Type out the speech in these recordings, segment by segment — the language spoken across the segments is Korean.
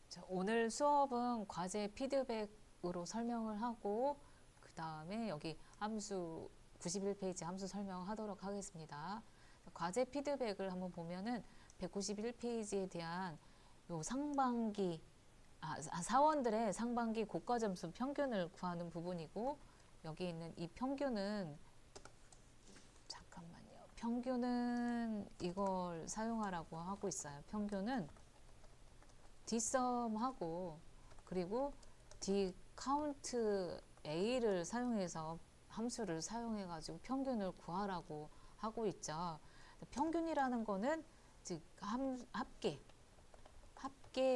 자, 오늘 수업은 과제 피드백으로 설명을 하고 그 다음에 여기 함수 91페이지 함수 설명하도록 하겠습니다. 과제 피드백을 한번 보면은 191페이지에 대한 요 상반기 사원들의 상반기 고과 점수 평균을 구하는 부분이고, 여기 있는 이 평균은 잠깐만요. 평균은 이걸 사용하라고 하고 있어요. 평균은 dsum하고 그리고 dcount a를 사용해서 함수를 사용해 가지고 평균을 구하라고 하고 있죠. 평균이라는 거는 즉 합계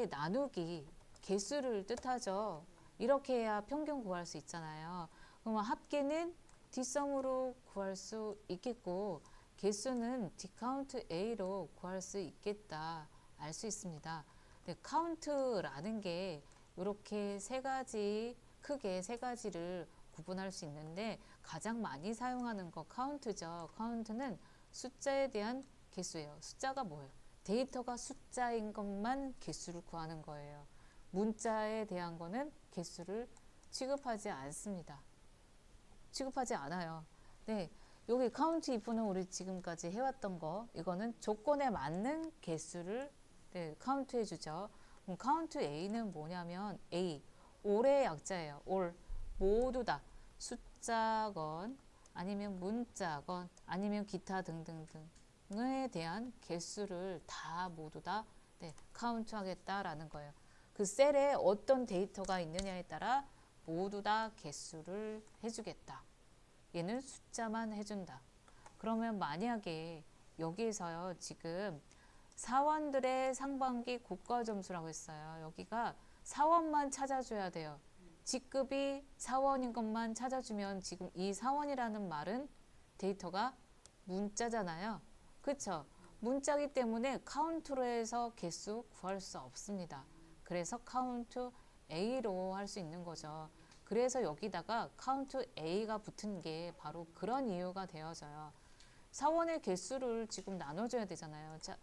나누기 개수를 뜻하죠. 이렇게 해야 평균 구할 수 있잖아요. 그러면 합계는 dsum으로 구할 수 있겠고 개수는 dcount a로 구할 수 있겠다 알 수 있습니다. 네, 카운트라는 게 이렇게 크게 세 가지를 구분할 수 있는데 가장 많이 사용하는 거 카운트죠. 카운트는 숫자에 대한 개수예요. 숫자가 뭐예요? 데이터가 숫자인 것만 개수를 구하는 거예요. 문자에 대한 거는 개수를 취급하지 않습니다. 취급하지 않아요. 네, 여기 카운트 if는 우리 지금까지 해왔던 거, 이거는 조건에 맞는 개수를 카운트해 주죠. 그럼 카운트 A는 뭐냐면 all의 약자예요. all, 모두 다 숫자건 아니면 문자건 아니면 기타 등등등에 대한 개수를 다 모두 다 카운트 하겠다라는 거예요. 그 셀에 어떤 데이터가 있느냐에 따라 모두 다 개수를 해주겠다. 얘는 숫자만 해준다. 그러면 만약에 여기에서요, 지금 사원들의 상반기 고과 점수라고 했어요. 여기가 사원만 찾아줘야 돼요. 직급이 사원인 것만 찾아주면 지금 이 사원이라는 말은 데이터가 문자잖아요. 그쵸? 문자기 때문에 카운트로 해서 개수 구할 수 없습니다. 그래서 카운트 A로 할 수 있는 거죠. 그래서 여기다가 카운트 A가 붙은 게 바로 그런 이유가 되어져요. 사원의 개수를 지금 나눠줘야 되잖아요. 자,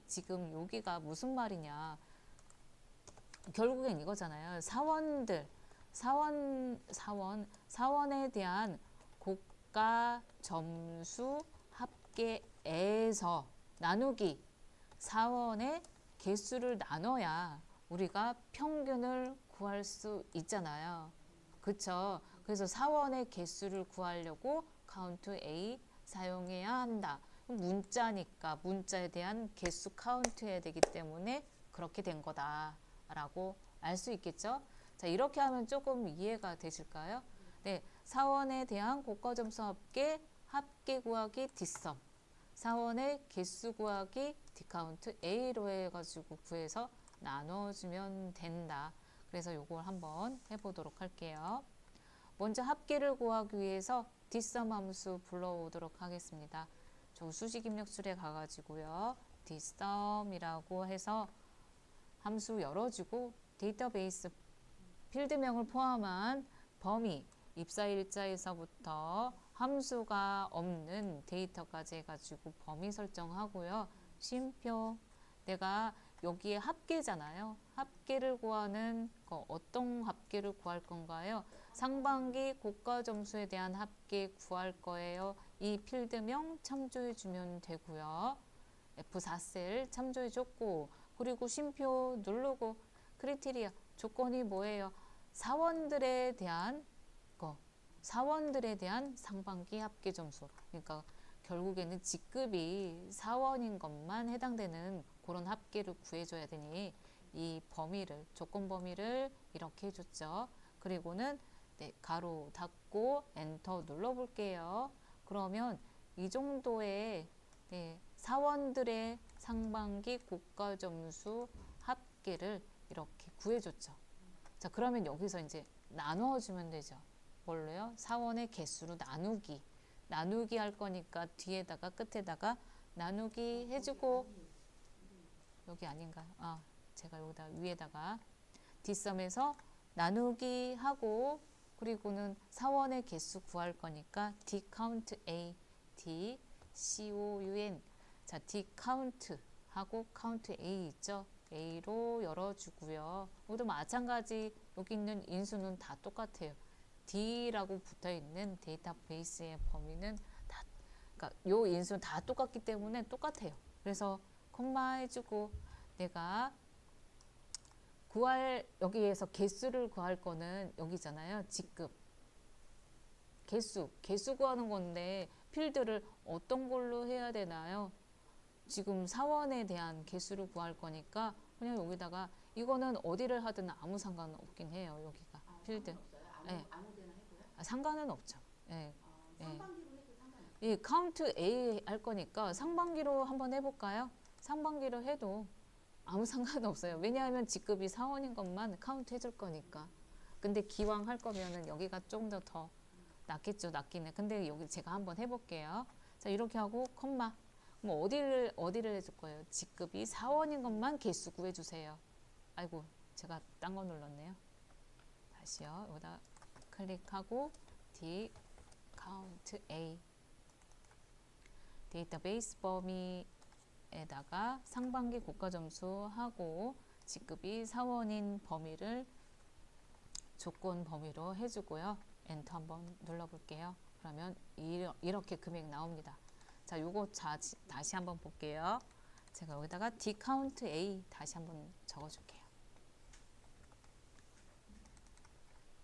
지금 여기가 무슨 말이냐. 결국엔 이거잖아요. 사원에 대한 고가 점수 합계에서 나누기 사원의 개수를 나눠야 우리가 평균을 구할 수 있잖아요. 그쵸? 그래서 사원의 개수를 구하려고 카운트 A 사용해야 한다. 문자니까 문자에 대한 개수 카운트해야 되기 때문에 그렇게 된 거다라고 알 수 있겠죠? 자, 이렇게 하면 조금 이해가 되실까요? 네, 사원에 대한 고가 점수 합계 구하기 dsum, 사원의 개수 구하기 dcount A로 해가지고 구해서 나눠주면 된다. 그래서 요걸 한번 해보도록 할게요. 먼저 합계를 구하기 위해서 dsum 함수 불러오도록 하겠습니다. 저 수식 입력줄에 가가지고요. dsum이라고 해서 함수 열어주고 데이터베이스 필드명을 포함한 범위, 입사일자에서부터 함수가 없는 데이터까지 해가지고 범위 설정하고요. 쉼표, 내가 여기에 합계잖아요. 합계를 구하는 거, 어떤 합계를 구할 건가요? 상반기 고가 점수에 대한 합계 구할 거예요. 이 필드명 참조해 주면 되고요. F4셀 참조해 줬고, 그리고 쉼표 누르고 크리테리아 조건이 뭐예요? 사원들에 대한 상반기 합계 점수. 그러니까 결국에는 직급이 사원인 것만 해당되는 그런 합계를 구해줘야 되니 이 조건 범위를 이렇게 해줬죠. 그리고는 가로 닫고 엔터 눌러볼게요. 그러면 이 정도의 사원들의 상반기 고가 점수 합계를 이렇게 구해줬죠. 자, 그러면 여기서 이제 나누어주면 되죠. 뭘로요? 사원의 개수로 나누기 할 거니까 뒤에다가 끝에다가 나누기 해주고, 여기 아닌가요? 제가 여기다 위에다가 dsum에서 나누기 하고, 그리고는 사원의 개수 구할 거니까 dcount A, dcoun, 자 dcount 하고 count A 있죠? A로 열어주고요. 여기도 마찬가지 여기 있는 인수는 다 똑같아요. D라고 붙어있는 데이터베이스의 범위는 다, 그러니까 요 인수는 다 똑같기 때문에 똑같아요. 그래서 콤마 해주고 내가 여기에서 개수를 구할 거는 여기잖아요. 직급. 개수 구하는 건데 필드를 어떤 걸로 해야 되나요? 지금 사원에 대한 개수를 구할 거니까 그냥 여기다가 이거는 어디를 하든 아무 상관은 없긴 해요. 여기가 필드. 네. 아무 데나 해도요? 상관은 없죠. 네. 상반기로 해도 상관없어요? 이 카운트 A 할 거니까 상반기로 한번 해볼까요? 상반기로 해도 아무 상관없어요. 왜냐하면 직급이 사원인 것만 카운트 해줄 거니까. 근데 기왕 할 거면은 여기가 좀 더 낫겠죠. 낫기는. 근데 여기 제가 한번 해볼게요. 자, 이렇게 하고 콤마. 그럼 어디를 해줄 거예요? 직급이 사원인 것만 개수 구해주세요. 아이고, 제가 딴 거 눌렀네요. 다시요. 여기다 클릭하고 D count A 데이터베이스 범위에다가 상반기 국가 점수하고 직급이 사원인 범위를 조건 범위로 해주고요. 엔터 한번 눌러볼게요. 그러면 이렇게 금액 나옵니다. 자, 요거 다시 한번 볼게요. 제가 여기다가 D count A 다시 한번 적어줄게요.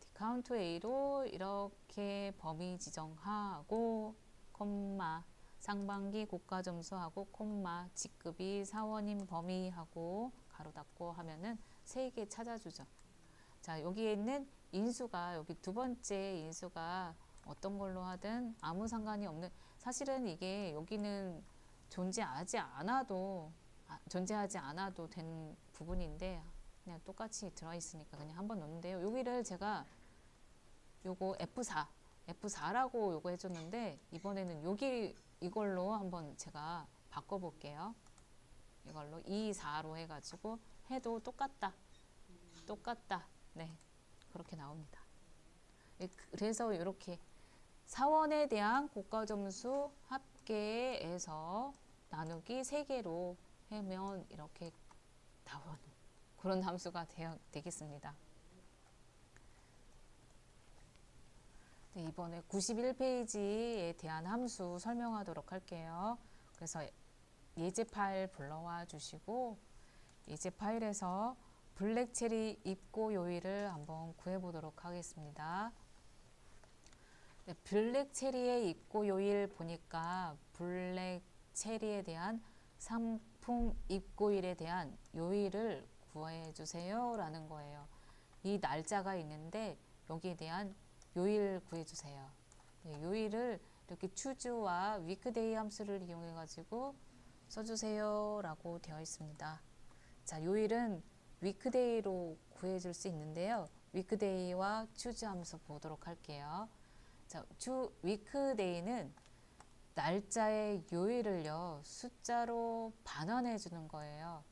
D count A로 이렇게 범위 지정하고 콤마 상반기 국가 점수하고 콤마 직급이 사원인 범위하고 가로 닫고 하면은 3개 찾아주죠. 자, 여기에 있는 인수가 여기 두 번째 인수가 어떤 걸로 하든 아무 상관이 없는, 사실은 이게 여기는 존재하지 않아도 된 부분인데 그냥 똑같이 들어있으니까 그냥 한번 넣는데요. 여기를 제가 요거 F4라고 요거 해줬는데 이번에는 이걸로 한번 제가 바꿔볼게요. 이걸로 2, 4로 해가지고 해도 똑같다. 네, 그렇게 나옵니다. 그래서 이렇게 사원에 대한 국가 점수 합계에서 나누기 3개로 하면 이렇게 나오는 그런 함수가 되겠습니다. 네, 이번에 91페이지에 대한 함수 설명하도록 할게요. 그래서 예제 파일 불러와 주시고 예제 파일에서 블랙체리 입고 요일을 한번 구해보도록 하겠습니다. 네, 블랙체리의 입고 요일 보니까 블랙체리에 대한 상품 입고일에 대한 요일을 구해주세요 라는 거예요. 이 날짜가 있는데 여기에 대한 요일 구해주세요. 네, 요일을 이렇게 choose와 weekday 함수를 이용해 가지고 써주세요 라고 되어 있습니다. 자, 요일은 weekday로 구해줄 수 있는데요. weekday와 choose 함수 보도록 할게요. 자, weekday는 날짜의 요일을요 숫자로 반환해 주는 거예요.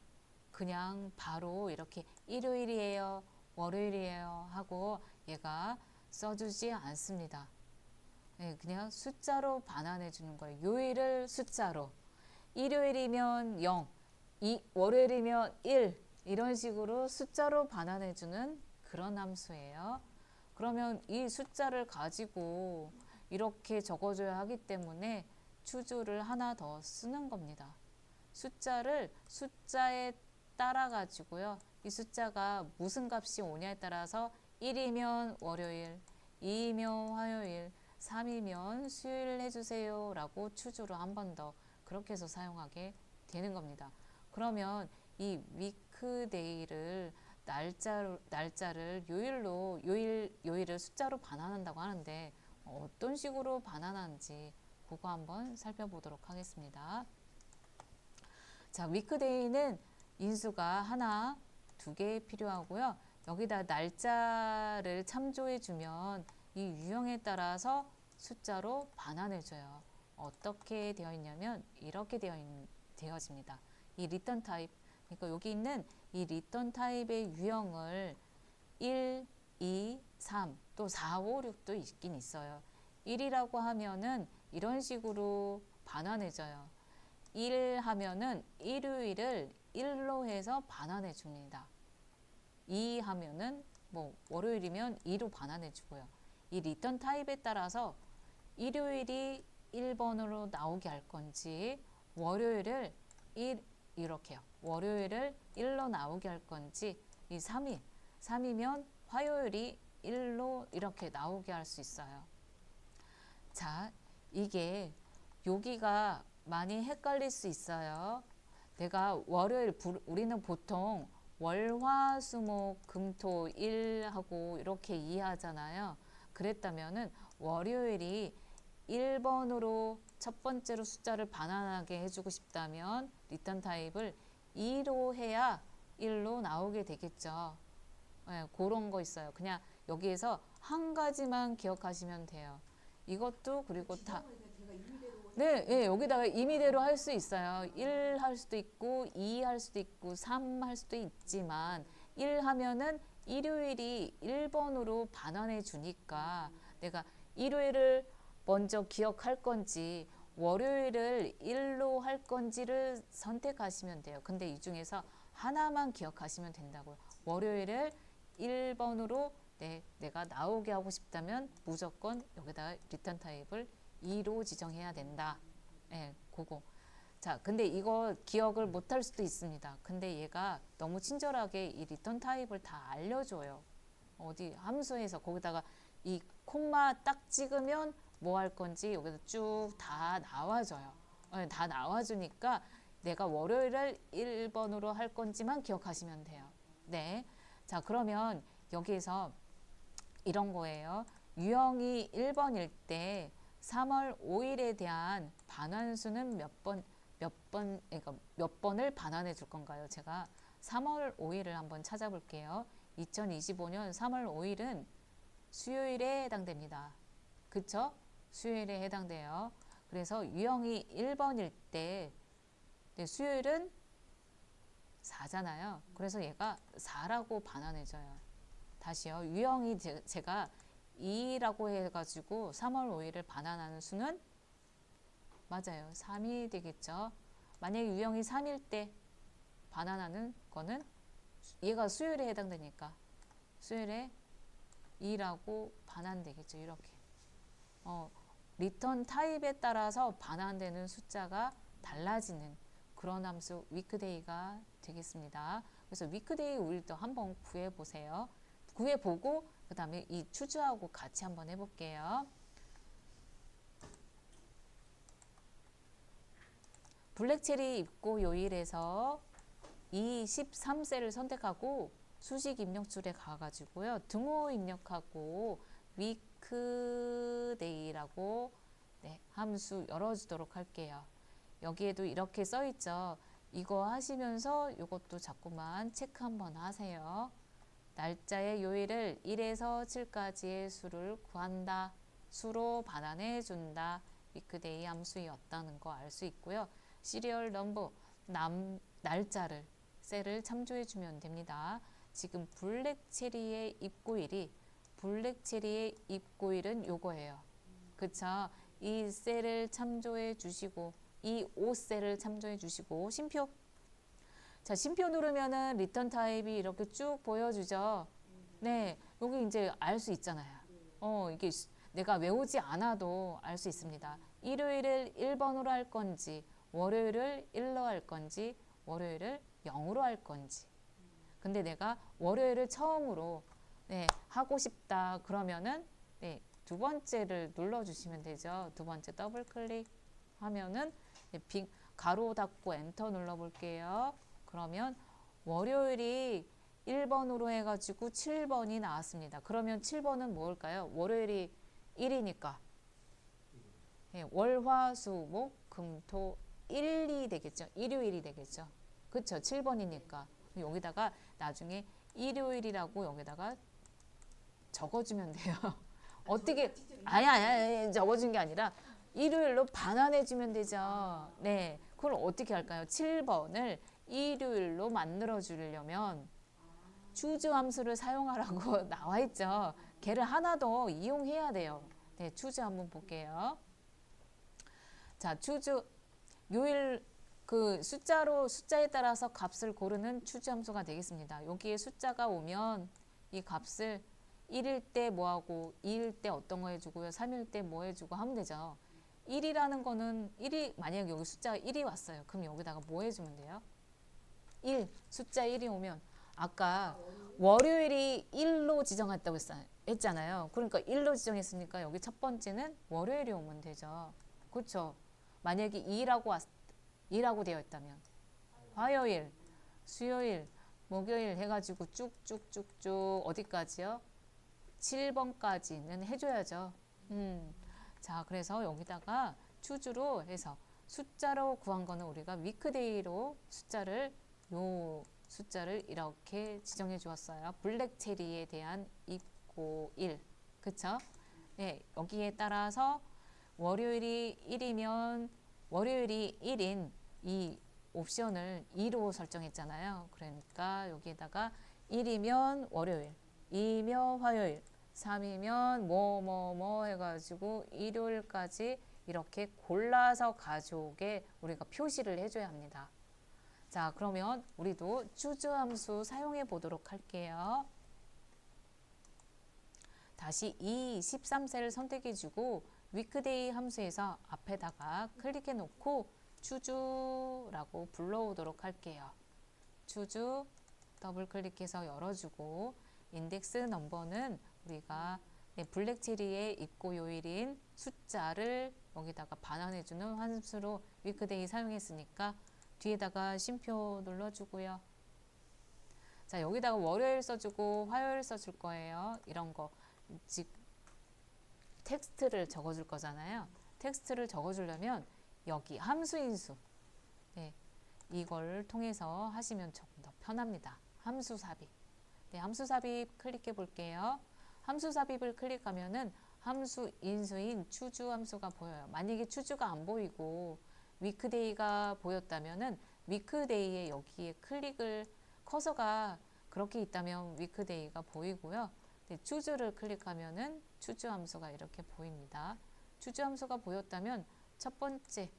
그냥 바로 이렇게 일요일이에요, 월요일이에요 하고 얘가 써주지 않습니다. 네, 그냥 숫자로 반환해 주는 거예요. 요일을 숫자로. 일요일이면 0, 월요일이면 1 이런 식으로 숫자로 반환해 주는 그런 함수예요. 그러면 이 숫자를 가지고 이렇게 적어줘야 하기 때문에 choose를 하나 더 쓰는 겁니다. 숫자에 따라 가지고요. 이 숫자가 무슨 값이 오냐에 따라서 1이면 월요일, 2이면 화요일, 3이면 수요일 해주세요 라고 choose로 한 번 더 그렇게 해서 사용하게 되는 겁니다. 그러면 이 weekday를 날짜를 요일을 숫자로 반환한다고 하는데 어떤 식으로 반환하는지 그거 한번 살펴보도록 하겠습니다. 자, weekday는 인수가 하나, 2개 필요하고요. 여기다 날짜를 참조해 주면 이 유형에 따라서 숫자로 반환해 줘요. 어떻게 되어 있냐면 이렇게 되어집니다. 이 리턴 타입, 그러니까 여기 있는 이 리턴 타입의 유형을 1, 2, 3, 또 4, 5, 6도 있긴 있어요. 1이라고 하면은 이런 식으로 반환해져요. 1 하면은 일요일을 1로 해서 반환해 줍니다. 2 하면은 뭐 월요일이면 2로 반환해 주고요. 이 리턴 타입에 따라서 일요일이 1번으로 나오게 할 건지 월요일을 이렇게요. 월요일을 1로 나오게 할 건지 이 3이면 화요일이 1로 이렇게 나오게 할 수 있어요. 자, 이게 여기가 많이 헷갈릴 수 있어요. 내가 월요일 우리는 보통 월화수목금토일 하고 이렇게 이해하잖아요. 그랬다면은 월요일이 1번으로 첫 번째로 숫자를 반환하게 해주고 싶다면 리턴 타입을 2로 해야 1로 나오게 되겠죠. 네, 그런 거 있어요. 그냥 여기에서 한 가지만 기억하시면 돼요. 이것도 그리고 다 제가 임의대로 네, 예, 여기다가 임의대로 할 수 있어요. 1 할 수도 있고 2 할 수도 있고 3 할 수도 있지만 1 하면은 일요일이 1번으로 반환해 주니까 내가 일요일을 먼저 기억할 건지 월요일을 1로 할 건지를 선택하시면 돼요. 근데 이 중에서 하나만 기억하시면 된다고요. 월요일을 1번으로 내가 나오게 하고 싶다면 무조건 여기다가 리턴 타입을 2로 지정해야 된다. 예, 그거. 자, 근데 이거 기억을 못할 수도 있습니다. 근데 얘가 너무 친절하게 이 리턴 타입을 다 알려줘요. 어디 함수에서 거기다가 이 콤마 딱 찍으면 뭐 할 건지 여기서 쭉 다 나와줘요. 예, 다 나와주니까 내가 월요일을 1번으로 할 건지만 기억하시면 돼요. 네. 자, 그러면 여기에서 이런 거예요. 유형이 1번일 때 3월 5일에 대한 반환수는 그러니까 몇 번을 반환해 줄 건가요? 제가 3월 5일을 한번 찾아볼게요. 2025년 3월 5일은 수요일에 해당됩니다. 그쵸? 수요일에 해당돼요. 그래서 유형이 1번일 때 수요일은 4잖아요. 그래서 얘가 4라고 반환해줘요. 다시요. 유형이 제가 2라고 해가지고 3월 5일을 반환하는 수는 맞아요. 3이 되겠죠. 만약에 유형이 3일 때 반환하는 거는 얘가 수요일에 해당되니까 수요일에 2라고 반환되겠죠. 이렇게. 리턴 타입에 따라서 반환되는 숫자가 달라지는 그런 함수 위크데이가 되겠습니다. 그래서 위크데이 우일도 한번 구해보세요. 구해보고 그 다음에 이 추주하고 같이 한번 해볼게요. 블랙체리 입고 요일에서 23셀을 선택하고 수식 입력줄에 가가지고요. 등호 입력하고 위크데이라고 함수 열어주도록 할게요. 여기에도 이렇게 써있죠. 이거 하시면서 이것도 자꾸만 체크 한번 하세요. 날짜의 요일을 1에서 7까지의 수를 구한다. 수로 반환해 준다. 위크데이 함수였다는 거 알 수 있고요. 시리얼 넘버, 날짜를, 셀을 참조해 주면 됩니다. 지금 블랙체리의 입고일은 요거예요. 그쵸? 이 셀을 참조해 주시고 이 5셀을 참조해 주시고 심표. 자, 심표 누르면은 리턴 타입이 이렇게 쭉 보여주죠. 네, 여기 이제 알 수 있잖아요. 이게 내가 외우지 않아도 알 수 있습니다. 일요일을 1번으로 할 건지, 월요일을 1로 할 건지, 월요일을 0으로 할 건지. 근데 내가 월요일을 처음으로 하고 싶다 그러면은 두 번째를 눌러주시면 되죠. 두 번째 더블 클릭하면은 가로 닫고 엔터 눌러볼게요. 그러면 월요일이 1번으로 해가지고 7번이 나왔습니다. 그러면 7번은 뭘까요? 월요일이 1이니까 월화수목금토 1이 되겠죠. 일요일이 되겠죠. 그쵸? 7번이니까 여기다가 나중에 일요일이라고 여기다가 적어주면 돼요. 어떻게 아니 적어준 게 아니라 일요일로 반환해 주면 되죠. 네, 그걸 어떻게 할까요? 7번을 일요일로 만들어 주려면 choose 함수를 사용하라고 나와 있죠. 걔를 하나 더 이용해야 돼요. 네, choose 한번 볼게요. 자, choose 요일 그 숫자에 따라서 값을 고르는 추주함수가 되겠습니다. 여기에 숫자가 오면 이 값을 1일 때 뭐하고 2일 때 어떤 거 해주고요. 3일 때 뭐 해주고 하면 되죠. 1이라는 거는 만약 여기 숫자가 1이 왔어요. 그럼 여기다가 뭐 해주면 돼요? 1, 숫자 1이 오면 아까 월요일이 1로 지정했다고 했잖아요. 그러니까 1로 지정했으니까 여기 첫 번째는 월요일이 오면 되죠. 그렇죠? 만약에 2라고 되어 있다면 화요일, 수요일, 목요일 해가지고 쭉쭉쭉쭉 어디까지요? 7번까지는 해줘야죠. 자, 그래서 여기다가 추주로 해서 숫자로 구한 거는 우리가 위크데이로 요 숫자를 이렇게 지정해 주었어요. 블랙 체리에 대한 입고 1. 그쵸? 네, 여기에 따라서 월요일이 1인 이 옵션을 2로 설정했잖아요. 그러니까 여기에다가 1이면 월요일, 2면 화요일, 3이면 뭐 해가지고 일요일까지 이렇게 골라서 가져오게 우리가 표시를 해줘야 합니다. 자, 그러면 우리도 choose 함수 사용해 보도록 할게요. 다시 이 13셀을 선택해 주고 weekday 함수에서 앞에다가 클릭해 놓고 choose라고 불러오도록 할게요. choose 더블 클릭해서 열어주고 인덱스 넘버는 우리가 블랙 체리의 입고 요일인 숫자를 여기다가 반환해주는 함수로 weekday 사용했으니까 뒤에다가 쉼표 눌러주고요. 자, 여기다가 월요일 써주고 화요일 써줄 거예요. 이런 거 즉 텍스트를 적어줄 거잖아요. 텍스트를 적어주려면 여기 함수인수 이걸 통해서 하시면 조금 더 편합니다. 함수 삽입. 함수 삽입 클릭해 볼게요. 함수 삽입을 클릭하면은 함수 인수인 추주 함수가 보여요. 만약에 추주가 안 보이고 위크데이가 보였다면은 위크데이에 여기에 커서가 그렇게 있다면 위크데이가 보이고요. 추주를 클릭하면은 추주 함수가 이렇게 보입니다. 추주 함수가 보였다면 첫 번째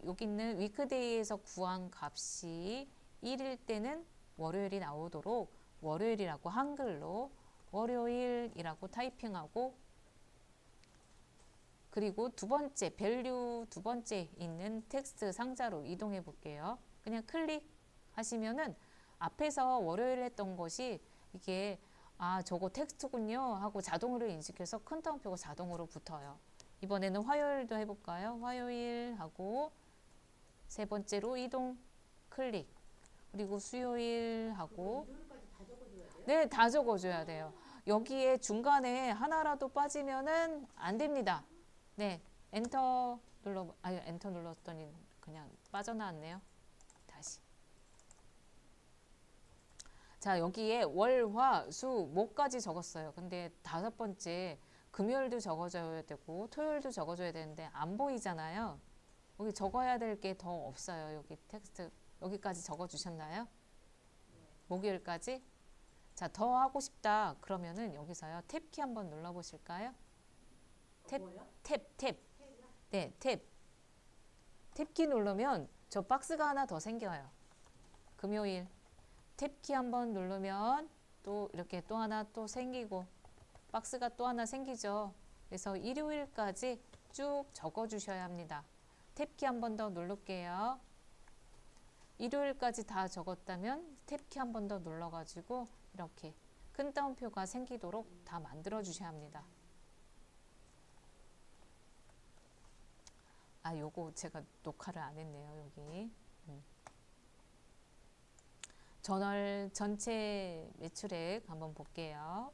여기 있는 위크데이에서 구한 값이 1일 때는 월요일이 나오도록 월요일이라고 한글로 월요일이라고 타이핑하고 그리고 밸류 두 번째 있는 텍스트 상자로 이동해 볼게요. 그냥 클릭하시면은 앞에서 월요일 했던 것이 이게 저거 텍스트군요 하고 자동으로 인식해서 큰 따옴표가 자동으로 붙어요. 이번에는 화요일도 해볼까요? 화요일 하고 세 번째로 이동 클릭 그리고 수요일 하고 네, 다 적어줘야 돼요. 여기에 중간에 하나라도 빠지면은 안 됩니다. 네, 엔터 눌렀더니 그냥 빠져나왔네요. 다시. 자, 여기에 월, 화, 수, 목까지 적었어요. 근데 다섯 번째 금요일도 적어줘야 되고 토요일도 적어줘야 되는데 안 보이잖아요. 여기 적어야 될 게 더 없어요. 여기 텍스트 여기까지 적어주셨나요? 목요일까지? 자, 더 하고 싶다. 그러면은 여기서요. 탭키 한번 눌러보실까요? 탭. 네, 탭. 탭키 누르면 저 박스가 하나 더 생겨요. 금요일. 탭키 한번 누르면 또 이렇게 또 하나 또 생기고 박스가 또 하나 생기죠. 그래서 일요일까지 쭉 적어 주셔야 합니다. 탭키 한 번 더 누를게요. 일요일까지 다 적었다면 탭키 한 번 더 눌러가지고 이렇게 큰 따옴표가 생기도록 다 만들어 주셔야 합니다. 요거 제가 녹화를 안 했네요. 여기. 저널 전체 매출액 한번 볼게요.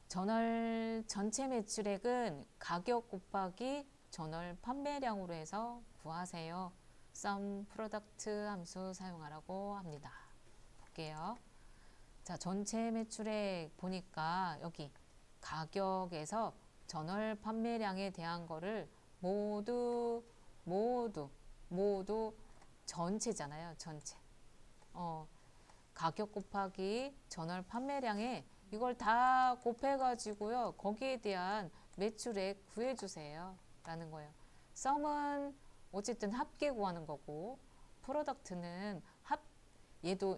저널 전체 매출액은 가격 곱하기 저널 판매량으로 해서 구하세요. sum product 함수 사용하라고 합니다. 볼게요. 자, 전체 매출액 보니까 여기 가격에서 저널 판매량에 대한 거를 모두 전체잖아요. 전체. 가격 곱하기 저널 판매량에 이걸 다 곱해가지고요. 거기에 대한 매출액 구해주세요. 라는 거예요. 썸은 어쨌든 합계 구하는 거고 프로덕트는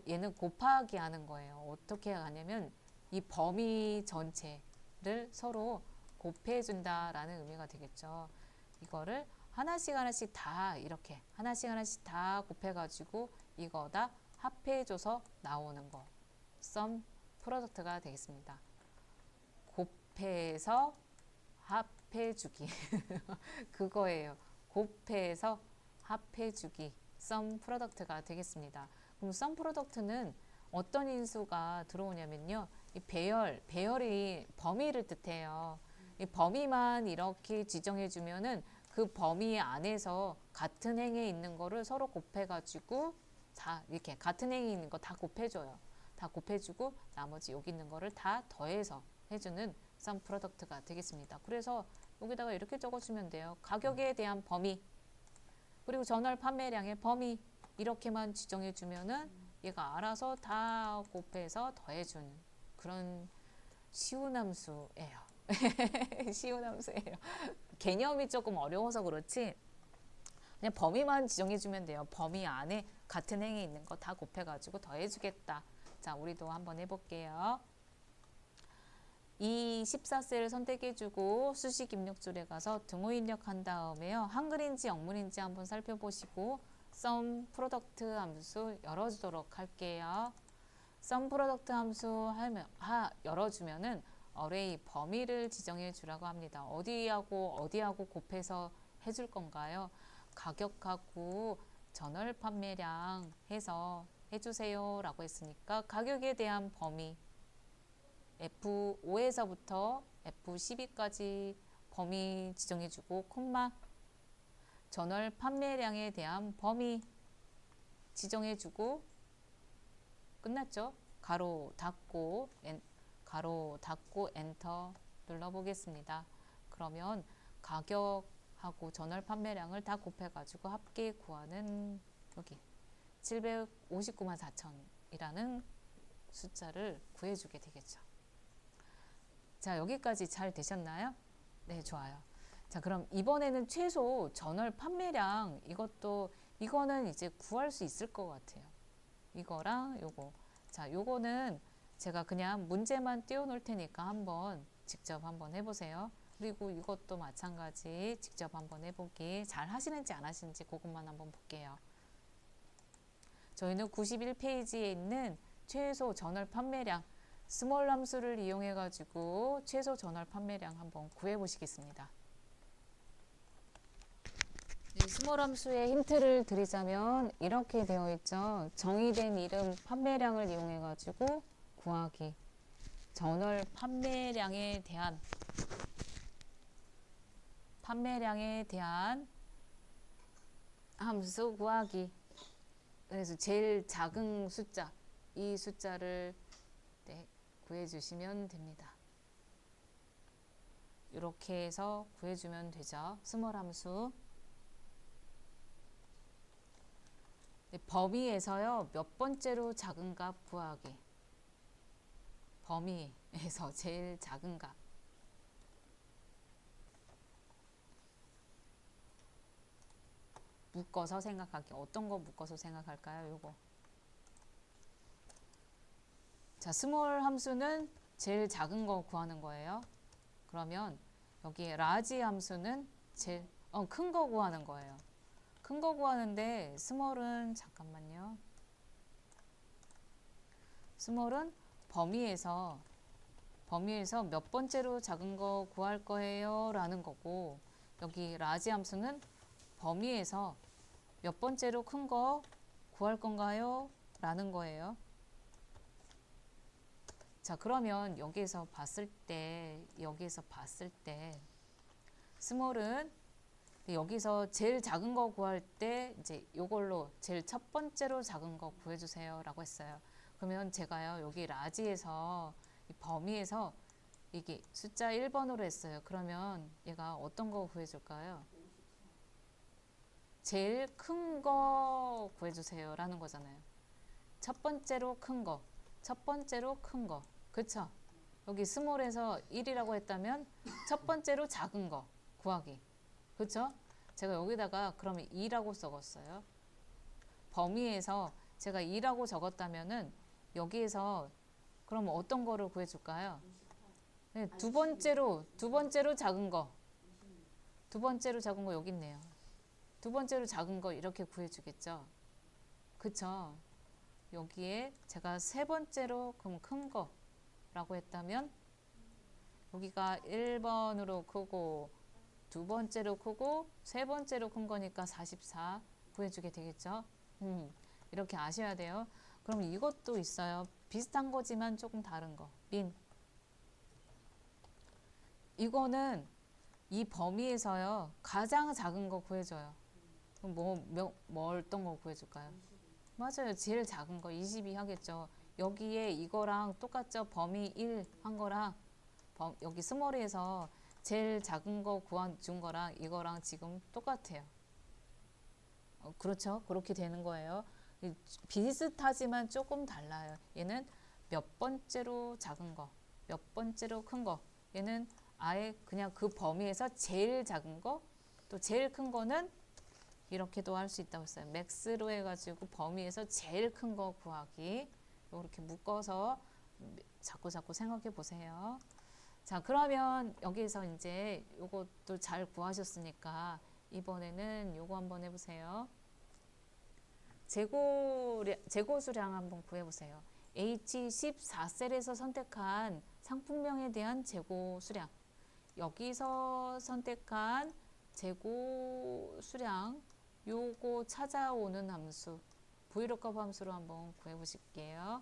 얘는 곱하기 하는 거예요. 어떻게 하냐면 이 범위 전체를 서로 곱해 준다라는 의미가 되겠죠. 이거를 하나씩 다 이렇게 하나씩 다 곱해 가지고 이거 다 합해 줘서 나오는 거. 썸 프로덕트가 되겠습니다. 곱해서 합해주기 그거예요. 곱해서 합해주기 썸 프로덕트가 되겠습니다. 그럼 썸 프로덕트는 어떤 인수가 들어오냐면요. 이 배열이 범위를 뜻해요. 이 범위만 이렇게 지정해 주면은 그 범위 안에서 같은 행에 있는 거를 서로 곱해가지고 다 이렇게 같은 행에 있는 거 다 곱해줘요. 다 곱해주고 나머지 여기 있는 거를 다 더해서 해주는 썸 프로덕트가 되겠습니다. 그래서 여기다가 이렇게 적어주면 돼요. 가격에 대한 범위 그리고 전월 판매량의 범위 이렇게만 지정해 주면은 얘가 알아서 다 곱해서 더해주는 그런 쉬운 함수예요. 쉬운 함수예요. 개념이 조금 어려워서 그렇지 그냥 범위만 지정해 주면 돼요. 범위 안에 같은 행에 있는 거 다 곱해가지고 더해주겠다. 자, 우리도 한번 해볼게요. 이 14셀을 선택해주고 수식 입력줄에 가서 등호 입력한 다음에요. 한글인지 영문인지 한번 살펴보시고 썸 프로덕트 함수 열어주도록 할게요. 썸 프로덕트 함수 열어주면은 어레이 범위를 지정해 주라고 합니다. 어디하고 곱해서 해줄 건가요? 가격하고 전월 판매량 해서 해주세요 라고 했으니까 가격에 대한 범위 F5에서부터 F12까지 범위 지정해주고 콤마 전월 판매량에 대한 범위 지정해주고 끝났죠? 가로 닫고 엔터 눌러보겠습니다. 그러면 가격하고 전월 판매량을 다 곱해가지고 합계 구하는 여기 759만 4천이라는 숫자를 구해주게 되겠죠. 자, 여기까지 잘 되셨나요? 네, 좋아요. 자, 그럼 이번에는 최소 전월 판매량 이거는 이제 구할 수 있을 것 같아요. 이거랑 요거. 자, 요거는 제가 그냥 문제만 띄워놓을 테니까 직접 한번 해보세요. 그리고 이것도 마찬가지 직접 한번 해보기 잘 하시는지 안 하시는지 그것만 한번 볼게요. 저희는 91페이지에 있는 최소 전월 판매량 스몰 함수를 이용해 가지고 최소 전월 판매량 한번 구해 보시겠습니다. 스몰 함수의 힌트를 드리자면 이렇게 되어 있죠. 정의된 이름 판매량을 이용해 가지고 구하기. 전월 판매량에 대한 함수 구하기. 그래서 제일 작은 숫자, 이 숫자를 구해주시면 됩니다. 이렇게 해서 구해주면 되죠. 스몰 함수. 범위에서요. 몇 번째로 작은 값 구하기. 범위에서 제일 작은 값. 묶어서 생각하기. 어떤 거 묶어서 생각할까요? 요거. 자, 스몰 함수는 제일 작은 거 구하는 거예요. 그러면 여기 라지 함수는 제일 큰 거 구하는 거예요. 큰 거 구하는데 스몰은 잠깐만요. 스몰은 범위에서 몇 번째로 작은 거 구할 거예요 라는 거고 여기 라지 함수는 범위에서 몇 번째로 큰 거 구할 건가요? 라는 거예요. 자, 그러면 여기에서 봤을 때 스몰은 여기서 제일 작은 거 구할 때 이제 요걸로 제일 첫 번째로 작은 거 구해주세요 라고 했어요. 그러면 제가요 여기 라지에서 이 범위에서 이게 숫자 1번으로 했어요. 그러면 얘가 어떤 거 구해줄까요? 제일 큰 거 구해주세요 라는 거잖아요. 첫 번째로 큰 거. 그쵸? 여기 스몰에서 1이라고 했다면 첫 번째로 작은 거 구하기. 그쵸? 제가 여기다가 그러면 2라고 적었어요. 범위에서 제가 2라고 적었다면은 여기에서 그럼 어떤 거를 구해줄까요? 네, 두 번째로 작은 거. 두 번째로 작은 거 여기 있네요. 두 번째로 작은 거 이렇게 구해주겠죠. 그쵸? 여기에 제가 세 번째로 그럼 큰 거라고 했다면 여기가 1번으로 크고 두 번째로 크고 세 번째로 큰 거니까 44 구해주게 되겠죠. 이렇게 아셔야 돼요. 그럼 이것도 있어요. 비슷한 거지만 조금 다른 거. 민. 이거는 이 범위에서요. 가장 작은 거 구해줘요. 그럼 어떤 거 구해줄까요? 맞아요. 제일 작은 거 22 하겠죠. 여기에 이거랑 똑같죠. 범위 1 한 거랑 여기 스몰에서 제일 작은 거 구해준 거랑 이거랑 지금 똑같아요. 그렇죠. 그렇게 되는 거예요. 비슷하지만 조금 달라요. 얘는 몇 번째로 작은 거, 몇 번째로 큰 거. 얘는 아예 그냥 그 범위에서 제일 작은 거, 또 제일 큰 거는 이렇게도 할 수 있다고 했어요. 맥스로 해가지고 범위에서 제일 큰 거 구하기. 이렇게 묶어서 자꾸 생각해 보세요. 자, 그러면 여기서 이제 요것도 잘 구하셨으니까 이번에는 요거 한번 해보세요. 재고수량 한번 구해보세요. H14셀에서 선택한 상품명에 대한 재고수량. 여기서 선택한 재고수량 요거 찾아오는 함수 VLOOKUP 함수로 한번 구해보실게요.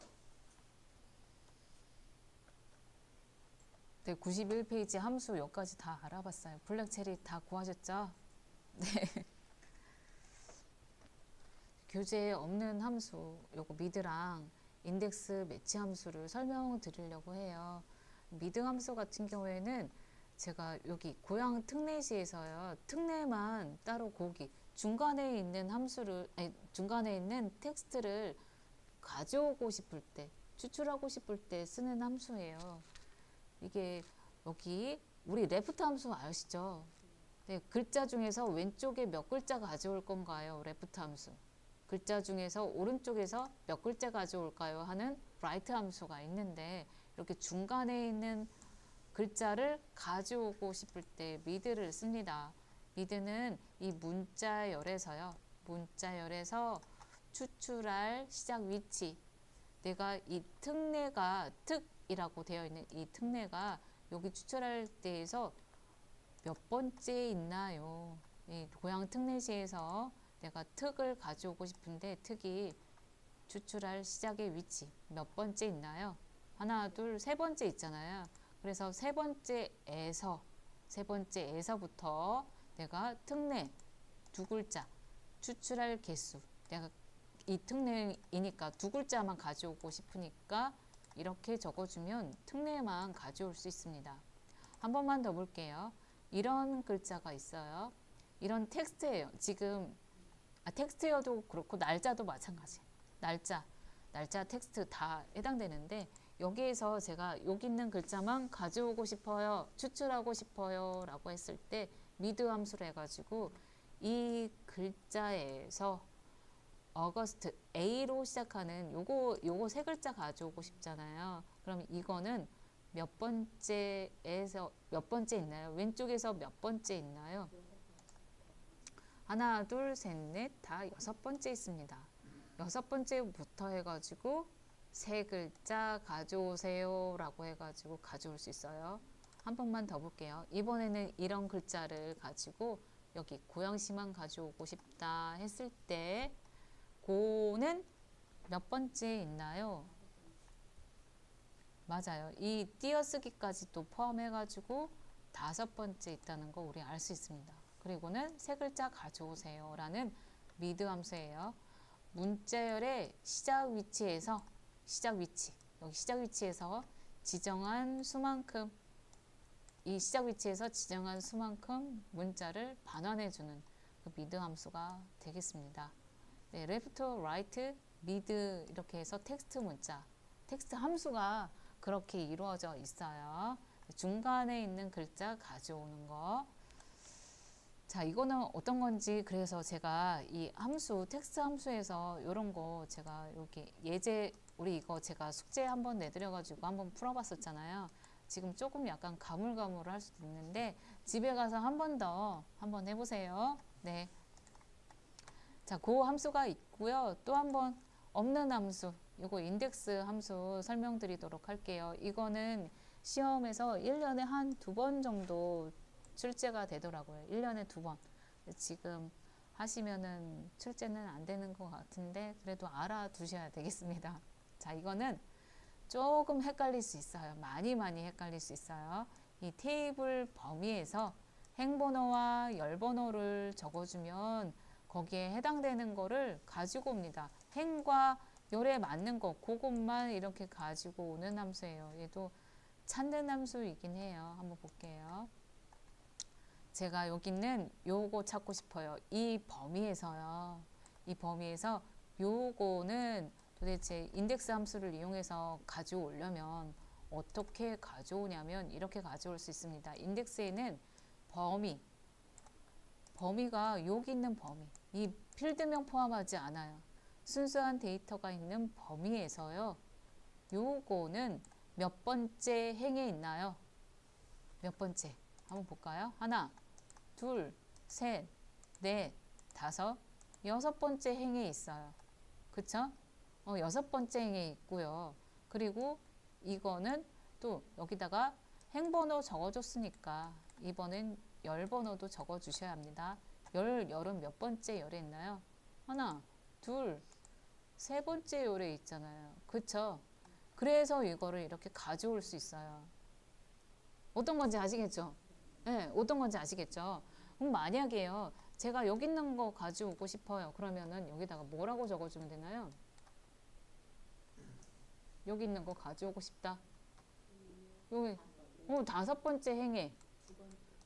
네, 91페이지 함수 여기까지 다 알아봤어요. 블랙체리 다 구하셨죠? 네. 교재에 없는 함수 요거 미드랑 인덱스 매치 함수를 설명드리려고 해요. 미드 함수 같은 경우에는 제가 여기 고양 특례시에서요. 특례만 따로 고기 중간에 있는 중간에 있는 텍스트를 가져오고 싶을 때 추출하고 싶을 때 쓰는 함수예요. 이게 여기 우리 레프트 함수 아시죠? 네, 글자 중에서 왼쪽에 몇 글자 가져올 건가요? 레프트 함수. 글자 중에서 오른쪽에서 몇 글자 가져올까요? 하는 라이트 함수가 있는데 이렇게 중간에 있는 글자를 가져오고 싶을 때 미드를 씁니다. 미드는 이 문자열에서요. 문자열에서 추출할 시작 위치. 내가 이 특례가 특이라고 되어 있는 이 특례가 여기 추출할 때에서 몇 번째 있나요? 이 고양 특례시에서 내가 특을 가져오고 싶은데 특이 추출할 시작의 위치 몇 번째 있나요? 하나, 둘, 세 번째 있잖아요. 그래서 세 번째에서부터 내가 특례 두 글자 추출할 개수 내가 이 특례이니까 두 글자만 가져오고 싶으니까 이렇게 적어주면 특례만 가져올 수 있습니다. 한 번만 더 볼게요. 이런 글자가 있어요. 이런 텍스트예요. 지금 텍스트여도 그렇고 날짜도 마찬가지. 날짜 텍스트 다 해당되는데 여기에서 제가 여기 있는 글자만 가져오고 싶어요. 추출하고 싶어요. 라고 했을 때 미드 함수를 해가지고 이 글자에서 어거스트 A로 시작하는 요거 세 글자 가져오고 싶잖아요. 그럼 이거는 몇 번째에서 몇 번째 있나요? 왼쪽에서 몇 번째 있나요? 하나, 둘, 셋, 넷, 다 여섯 번째 있습니다. 여섯 번째부터 해가지고 세 글자 가져오세요 라고 해가지고 가져올 수 있어요. 한 번만 더 볼게요. 이번에는 이런 글자를 가지고 여기 고양시만 가져오고 싶다 했을 때 고는 몇 번째 있나요? 맞아요. 이 띄어쓰기까지 또 포함해가지고 다섯 번째 있다는 거 우리 알 수 있습니다. 그리고는 세 글자 가져오세요 라는 미드 함수예요. 문자열의 시작 위치에서 여기 시작 위치에서 지정한 수만큼 이 시작 위치에서 지정한 수만큼 문자를 반환해주는 그 미드 함수가 되겠습니다. 네, left, right, mid 이렇게 해서 텍스트 문자, 텍스트 함수가 그렇게 이루어져 있어요. 중간에 있는 글자 가져오는 거. 자, 이거는 어떤 건지 그래서 제가 이 함수, 텍스트 함수에서 이런 거 제가 여기 예제 우리 이거 제가 숙제 한번 내드려가지고 한번 풀어봤었잖아요. 지금 조금 약간 가물가물할 수도 있는데 집에 가서 한 번 더 한번 해보세요. 네. 자, 그 함수가 있고요. 또 한 번 없는 함수, 이거 인덱스 함수 설명드리도록 할게요. 이거는 시험에서 1년에 한 2번 정도 출제가 되더라고요. 1년에 2번. 지금 하시면은 출제는 안 되는 것 같은데 그래도 알아두셔야 되겠습니다. 자, 이거는 조금 헷갈릴 수 있어요. 많이 헷갈릴 수 있어요. 이 테이블 범위에서 행번호와 열번호를 적어주면 거기에 해당되는 거를 가지고 옵니다. 행과 열에 맞는 거 그것만 이렇게 가지고 오는 함수예요. 얘도 찾는 함수이긴 해요. 한번 볼게요. 제가 여기는 요거 찾고 싶어요. 이 범위에서요. 이 범위에서 요거는 도대체 인덱스 함수를 이용해서 가져오려면 어떻게 가져오냐면 이렇게 가져올 수 있습니다. 인덱스에는 범위가 여기 있는 범위, 이 필드명 포함하지 않아요. 순수한 데이터가 있는 범위에서요. 요거는 몇 번째 행에 있나요? 몇 번째? 한번 볼까요? 하나, 둘, 셋, 넷, 다섯, 여섯 번째 행에 있어요. 그쵸? 여섯 번째 행에 있고요. 그리고 이거는 또 여기다가 행번호 적어줬으니까 이번엔 열번호도 적어주셔야 합니다. 열은 몇 번째 열에 있나요? 하나, 둘, 세 번째 열에 있잖아요. 그쵸? 그래서 이거를 이렇게 가져올 수 있어요. 어떤 건지 아시겠죠? 네, 어떤 건지 아시겠죠? 그럼 만약에요, 제가 여기 있는 거 가져오고 싶어요. 그러면은 여기다가 뭐라고 적어주면 되나요? 여기 있는 거 가져오고 싶다. 여기, 다섯 번째 행에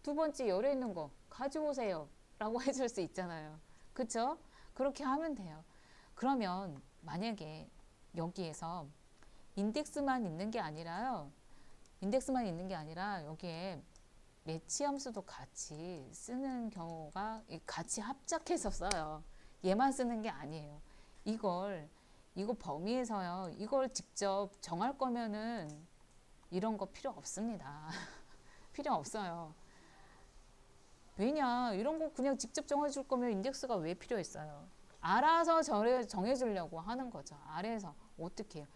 두 번째 열에 있는 거 가져오세요. 라고 해줄 수 있잖아요. 그쵸? 그렇게 하면 돼요. 그러면 만약에 여기에서 인덱스만 있는 게 아니라요. 인덱스만 있는 게 아니라 여기에 매치 함수도 같이 쓰는 경우가 같이 합작해서 써요. 얘만 쓰는 게 아니에요. 이거 범위에서요. 이걸 직접 정할 거면은 이런 거 필요 없습니다. 필요 없어요. 왜냐? 이런 거 그냥 직접 정해줄 거면 인덱스가 왜 필요했어요? 알아서 정해주려고 하는 거죠. 아래에서 어떻게 해요?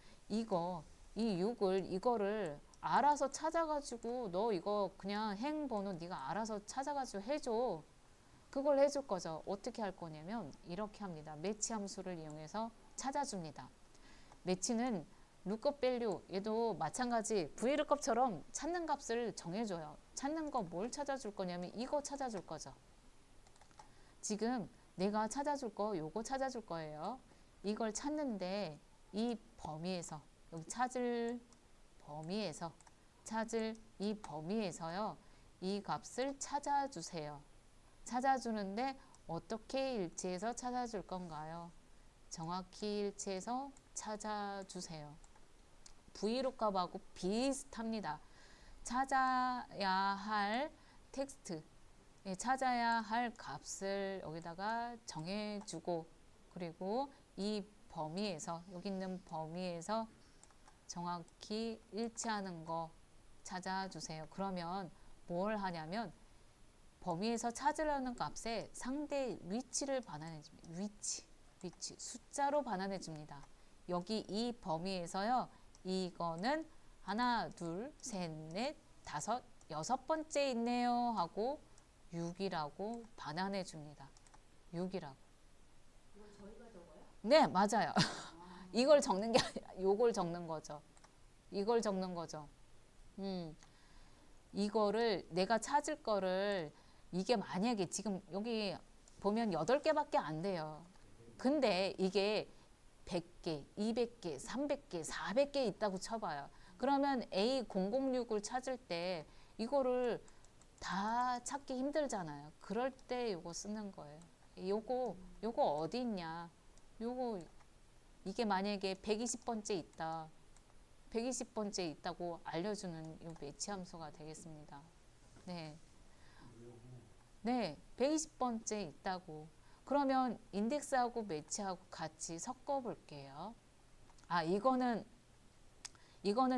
이거를 알아서 찾아가지고 너 이거 그냥 행번호 네가 알아서 찾아가지고 해줘. 그걸 해줄 거죠. 어떻게 할 거냐면 이렇게 합니다. 매치 함수를 이용해서 찾아줍니다. 매치는 lookup value 얘도 마찬가지 VLOOKUP처럼 찾는 값을 정해줘요. 찾는 거 뭘 찾아줄 거냐면 이거 찾아줄 거죠. 지금 내가 찾아줄 거 요거 찾아줄 거예요. 이걸 찾는데 이 범위에서 여기 찾을 이 범위에서요. 이 값을 찾아주세요. 찾아주는데 어떻게 일치해서 찾아줄 건가요? 정확히 일치해서 찾아주세요. VLOOKUP하고 비슷합니다. 찾아야 할 텍스트, 찾아야 할 값을 여기다가 정해주고 그리고 이 범위에서 여기 있는 범위에서 정확히 일치하는 거 찾아주세요. 그러면 뭘 하냐면 범위에서 찾으려는 값에 상대 위치를 반환해줍니다. 위치 숫자로 반환해줍니다. 여기 이 범위에서요. 이거는 하나, 둘, 셋, 넷, 다섯, 여섯 번째 있네요 하고 6이라고 반환해 줍니다. 6이라고. 이걸 저희가 적어요? 네, 맞아요. 이걸 적는 게 아니라 요걸 적는 거죠. 이걸 적는 거죠. 이거를 내가 찾을 거를 이게 만약에 지금 여기 보면 8개밖에 안 돼요. 근데 이게 100개, 200개, 300개, 400개 있다고 쳐봐요. 그러면 A006을 찾을 때 이거를 다 찾기 힘들잖아요. 그럴 때 요거 쓰는 거예요. 요거 어디 있냐? 이게 만약에 120번째 있다. 120번째 있다고 알려주는 요 매치 함수가 되겠습니다. 네. 네, 120번째 있다고. 그러면 인덱스하고 매치하고 같이 섞어 볼게요. 아, 이거는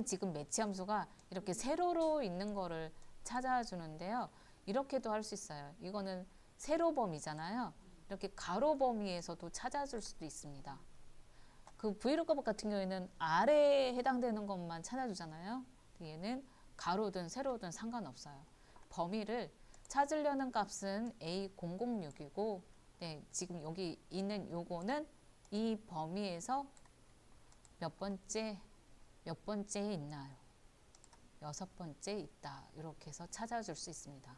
지금 매치 함수가 이렇게 세로로 있는 거를 찾아주는데요. 이렇게도 할 수 있어요. 이거는 세로 범위잖아요. 이렇게 가로 범위에서도 찾아줄 수도 있습니다. 그 브이로그법 같은 경우에는 아래에 해당되는 것만 찾아주잖아요. 얘는 가로든 세로든 상관없어요. 범위를 찾으려는 값은 A006이고, 네, 지금 여기 있는 요거는 이 범위에서 몇 번째 있나요? 6번째 있다. 이렇게 해서 찾아줄 수 있습니다.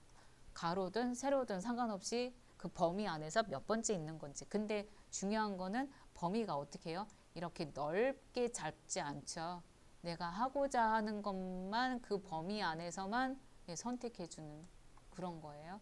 가로든 세로든 상관없이 그 범위 안에서 몇 번째 있는 건지. 근데 중요한 거는 범위가 어떻게 해요? 이렇게 넓게 잡지 않죠. 내가 하고자 하는 것만 그 범위 안에서만 선택해주는 그런 거예요.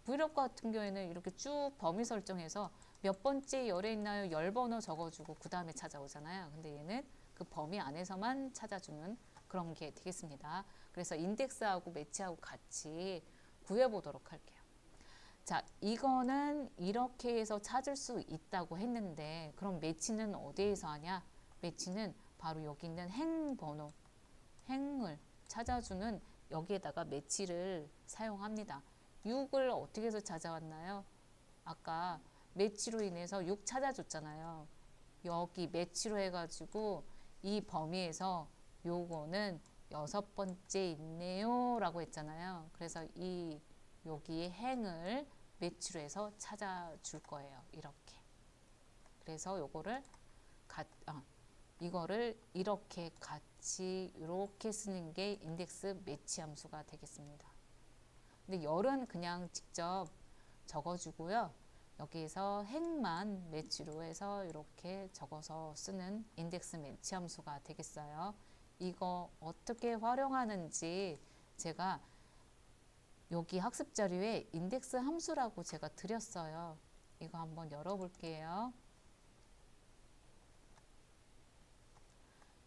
브이로그 같은 경우에는 이렇게 쭉 범위 설정해서 몇 번째 열에 있나요? 열 번호 적어주고 그 다음에 찾아오잖아요. 근데 얘는 그 범위 안에서만 찾아주는 그런 게 되겠습니다. 그래서 인덱스하고 매치하고 같이 구해보도록 할게요. 자, 이거는 이렇게 해서 찾을 수 있다고 했는데 그럼 매치는 어디에서 하냐? 매치는 바로 여기 있는 행 번호, 행을 찾아주는 여기에다가 매치를 사용합니다. 6을 어떻게 해서 찾아왔나요? 아까 매치로 인해서 6 찾아줬잖아요. 여기 매치로 해가지고 이 범위에서 요거는 6번째 있네요 라고 했잖아요. 그래서 이 여기 행을 매치로 해서 찾아줄 거예요. 이렇게. 그래서 요거를 이거를 이렇게 같이 이렇게 쓰는 게 인덱스 매치 함수가 되겠습니다. 근데 열은 그냥 직접 적어주고요. 여기에서 행만 매치로 해서 이렇게 적어서 쓰는 인덱스 매치 함수가 되겠어요. 이거 어떻게 활용하는지 제가 여기 학습 자료에 인덱스 함수라고 제가 드렸어요. 이거 한번 열어볼게요.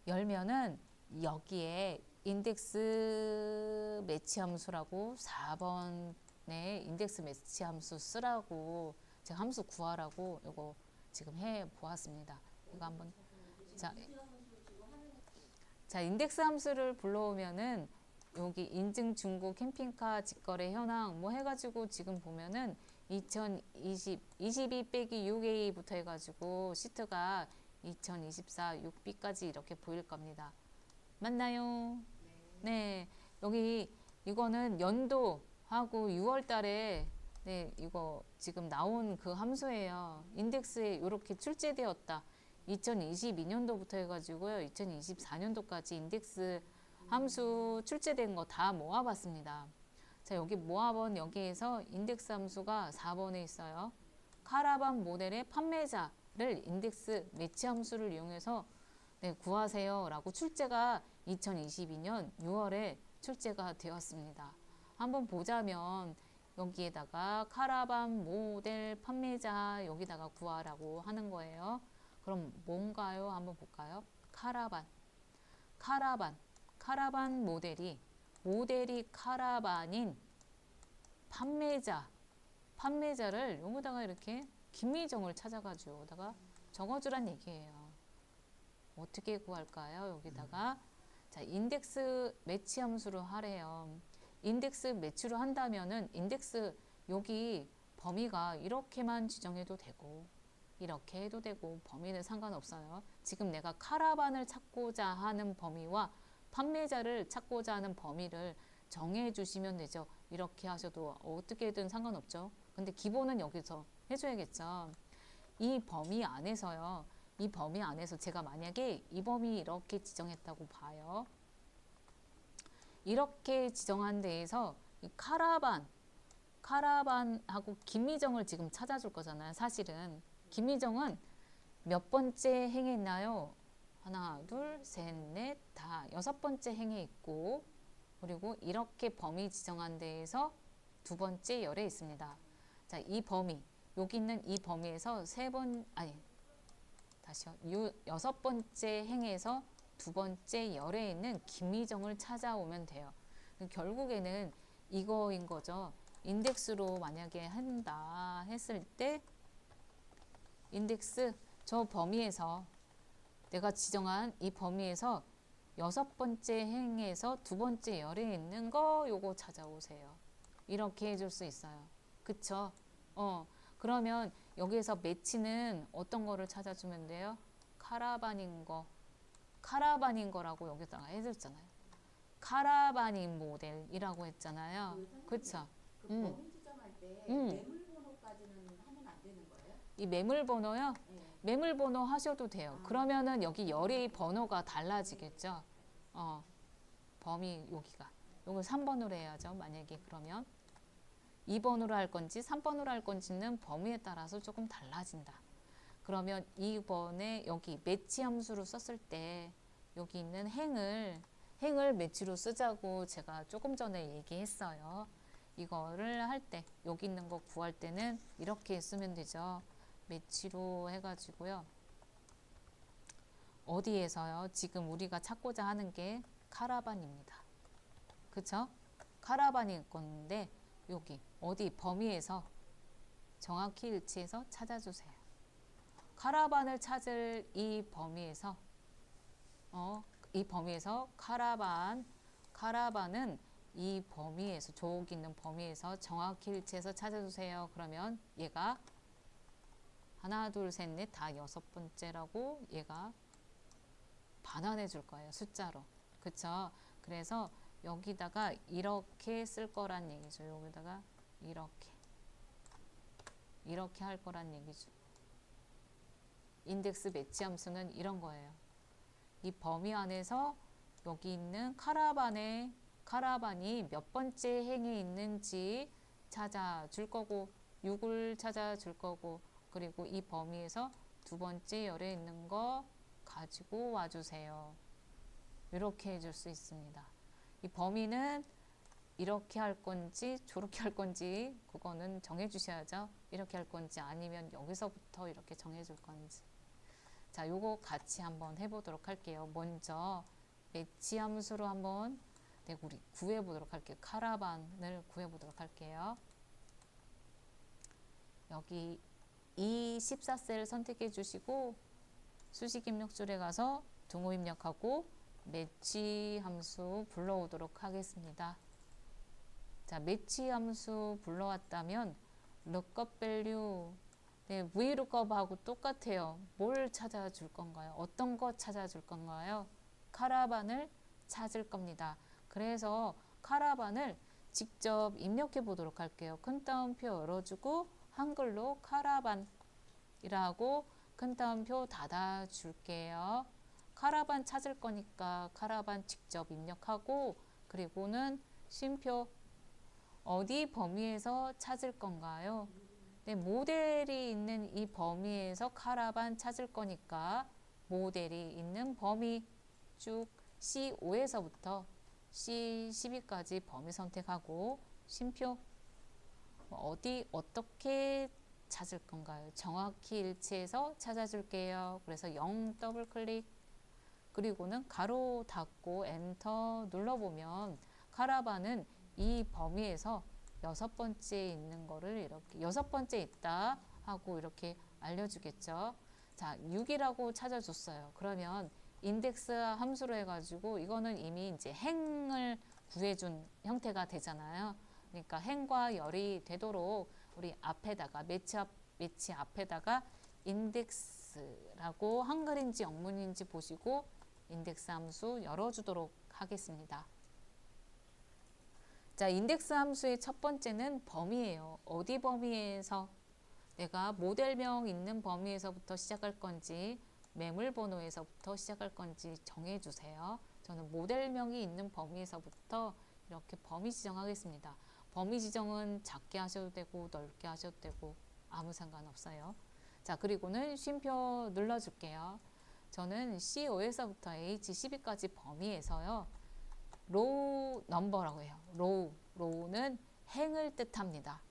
열면은 여기에 인덱스 매치 함수라고 4번에 인덱스 매치 함수 쓰라고 제가 함수 구하라고 이거 지금 해 보았습니다. 이거 한번 자 인덱스 함수를 불러오면은 여기 인증 중고 캠핑카 직거래 현황 뭐 해가지고 지금 보면은 22 빼기 6A부터 해가지고 시트가 2024 6B까지 이렇게 보일 겁니다. 맞나요? 네. 여기 이거는 연도하고 6월 달에 네, 이거 지금 나온 그 함수예요. 인덱스에 이렇게 출제되었다. 2022년도부터 해가지고요. 2024년도까지 인덱스 함수 출제된 거 다 모아봤습니다. 자, 여기 모아본 여기에서 인덱스 함수가 4번에 있어요. 카라반 모델의 판매자를 인덱스 매치 함수를 이용해서 네, 구하세요 라고 출제가 2022년 6월에 출제가 되었습니다. 한번 보자면 여기에다가 카라반 모델 판매자 여기다가 구하라고 하는 거예요. 그럼 뭔가요? 한번 볼까요? 카라반 모델이 카라반인 판매자를 여기다가 이렇게 김미정을 찾아가지고 여기다가 적어주란 얘기예요. 어떻게 구할까요? 여기다가 자 인덱스 매치 함수로 하래요. 인덱스 매치로 한다면은 인덱스 여기 범위가 이렇게만 지정해도 되고 이렇게 해도 되고 범위는 상관없어요. 지금 내가 카라반을 찾고자 하는 범위와 판매자를 찾고자 하는 범위를 정해 주시면 되죠. 이렇게 하셔도 어떻게든 상관없죠. 근데 기본은 여기서 해줘야겠죠. 이 범위 안에서요. 이 범위 안에서 제가 만약에 이 범위 이렇게 지정했다고 봐요. 이렇게 지정한 데에서 이 카라반하고 김미정을 지금 찾아줄 거잖아요. 사실은 김미정은 몇 번째 행에 있나요? 하나, 둘, 셋, 넷, 다 6번째 행에 있고 그리고 이렇게 범위 지정한 데에서 2번째 열에 있습니다. 자, 이 범위 여기 있는 이 범위에서 6번째 행에서 2번째 열에 있는 김미정을 찾아오면 돼요. 결국에는 이거인 거죠. 인덱스로 만약에 한다 했을 때 인덱스 저 범위에서 내가 지정한 이 범위에서 6번째 행에서 2번째 열에 있는 거 요거 찾아오세요. 이렇게 해줄 수 있어요. 그쵸? 그러면 여기에서 매치는 어떤 거를 찾아주면 돼요? 카라반인 거라고 여기다가 해줬잖아요. 카라반인 모델이라고 했잖아요. 그쵸? 그 음. 범위 지정할 때 음. 매물 번호까지는 하면 안 되는 거예요? 이 매물 번호요? 네. 매물 번호 하셔도 돼요. 그러면은 여기 열의 번호가 달라지겠죠. 범위 여기가. 요걸 3번으로 해야죠. 만약에 그러면 2번으로 할 건지 3번으로 할 건지는 범위에 따라서 조금 달라진다. 그러면 2번에 여기 매치 함수로 썼을 때 여기 있는 행을 매치로 쓰자고 제가 조금 전에 얘기했어요. 이거를 할 때 여기 있는 거 구할 때는 이렇게 쓰면 되죠. 매치로 해가지고요. 어디에서요? 지금 우리가 찾고자 하는 게 카라반입니다. 그쵸? 카라반일 건데 여기 어디 범위에서 정확히 일치해서 찾아주세요. 카라반을 찾을 이 범위에서 카라반은 이 범위에서 저기 있는 범위에서 정확히 일치해서 찾아주세요. 그러면 얘가 하나 둘 셋 넷 다 6번째라고 얘가 반환해 줄 거예요. 숫자로. 그쵸? 그래서 여기다가 이렇게 쓸 거란 얘기죠. 여기다가 이렇게 할 거란 얘기죠. 인덱스 매치 함수는 이런 거예요. 이 범위 안에서 여기 있는 카라반이 몇 번째 행에 있는지 찾아줄 거고 6을 찾아줄 거고 그리고 이 범위에서 2번째 열에 있는 거 가지고 와주세요. 이렇게 해줄 수 있습니다. 이 범위는 이렇게 할 건지 저렇게 할 건지 그거는 정해주셔야죠. 이렇게 할 건지 아니면 여기서부터 이렇게 정해줄 건지. 자, 요거 같이 한번 해보도록 할게요. 먼저 매치 함수로 한번 우리 구해보도록 할게요. 카라반을 구해보도록 할게요. 여기 이 14셀 선택해 주시고 수식 입력줄에 가서 등호 입력하고 매치 함수 불러오도록 하겠습니다. 자, 매치 함수 불러왔다면 lookup value VLOOKUP하고 똑같아요. 뭘 찾아줄 건가요? 어떤 거 찾아줄 건가요? 카라반을 찾을 겁니다. 그래서 카라반을 직접 입력해 보도록 할게요. 큰 따옴표 열어주고 한글로 카라반이라고 큰 따옴표 닫아 줄게요. 카라반 찾을 거니까 카라반 직접 입력하고 그리고는 쉼표 어디 범위에서 찾을 건가요? 네, 모델이 있는 이 범위에서 카라반 찾을 거니까 모델이 있는 범위 쭉 C5에서부터 C12까지 범위 선택하고 쉼표 어디 어떻게 찾을 건가요? 정확히 일치해서 찾아줄게요. 그래서 0 더블 클릭 그리고는 가로 닫고 엔터 눌러보면 카라반은 이 범위에서 6번째 있는 거를 이렇게 6번째 있다 하고 이렇게 알려주겠죠. 자, 6이라고 찾아줬어요. 그러면 인덱스 함수로 해가지고 이거는 이미 이제 행을 구해준 형태가 되잖아요. 그러니까 행과 열이 되도록 우리 앞에다가 매치 앞에다가 인덱스라고 한글인지 영문인지 보시고 인덱스 함수 열어주도록 하겠습니다. 자, 인덱스 함수의 첫 번째는 범위예요. 어디 범위에서 내가 모델명 있는 범위에서부터 시작할 건지 매물 번호에서부터 시작할 건지 정해주세요. 저는 모델명이 있는 범위에서부터 이렇게 범위 지정하겠습니다. 범위 지정은 작게 하셔도 되고 넓게 하셔도 되고 아무 상관없어요. 자, 그리고는 쉼표 눌러줄게요. 저는 C5에서부터 H12까지 범위에서요. 로우 넘버라고 해요. 로우는 행을 뜻합니다.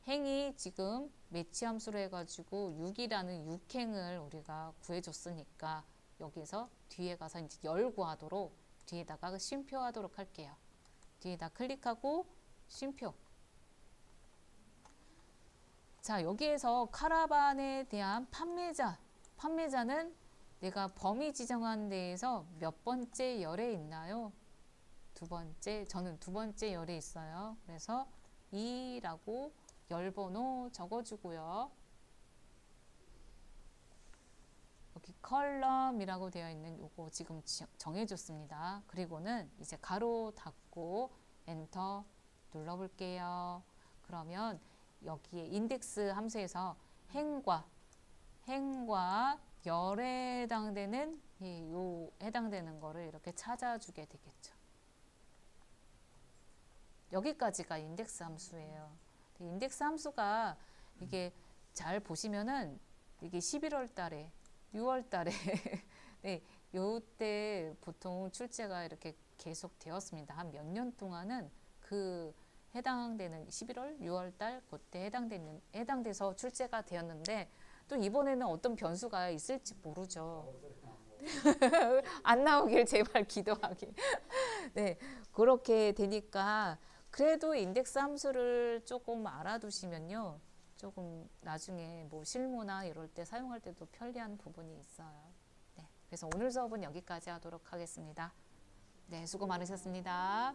행이 지금 매치 함수로 해가지고 6이라는 6행을 우리가 구해줬으니까 여기서 뒤에 가서 이제 열 구하도록 뒤에다가 쉼표 하도록 할게요. 뒤에다 클릭하고 쉼표 자, 여기에서 카라반에 대한 판매자는 내가 범위 지정한 데에서 몇 번째 열에 있나요? 두 번째, 저는 두 번째 열에 있어요. 그래서 2라고 열번호 적어주고요. 여기 컬럼이라고 되어 있는 요거 지금 정해줬습니다. 그리고는 이제 가로 닫고 엔터 눌러볼게요. 그러면 여기에 인덱스 함수에서 행과 열에 해당되는 해당되는 거를 이렇게 찾아주게 되겠죠. 여기까지가 인덱스 함수예요. 인덱스 함수가 이게 잘 보시면은 이게 11월 달에 6월 달에 네, 요때 보통 출제가 이렇게 계속 되었습니다. 한 몇 년 동안은 그 해당되는 11월, 6월 달 그때 해당돼서 출제가 되었는데 또 이번에는 어떤 변수가 있을지 모르죠. 안 나오길 제발 기도하길. 네, 그렇게 되니까 그래도 인덱스 함수를 조금 알아두시면요. 조금 나중에 뭐 실무나 이럴 때 사용할 때도 편리한 부분이 있어요. 네, 그래서 오늘 수업은 여기까지 하도록 하겠습니다. 네, 수고 많으셨습니다.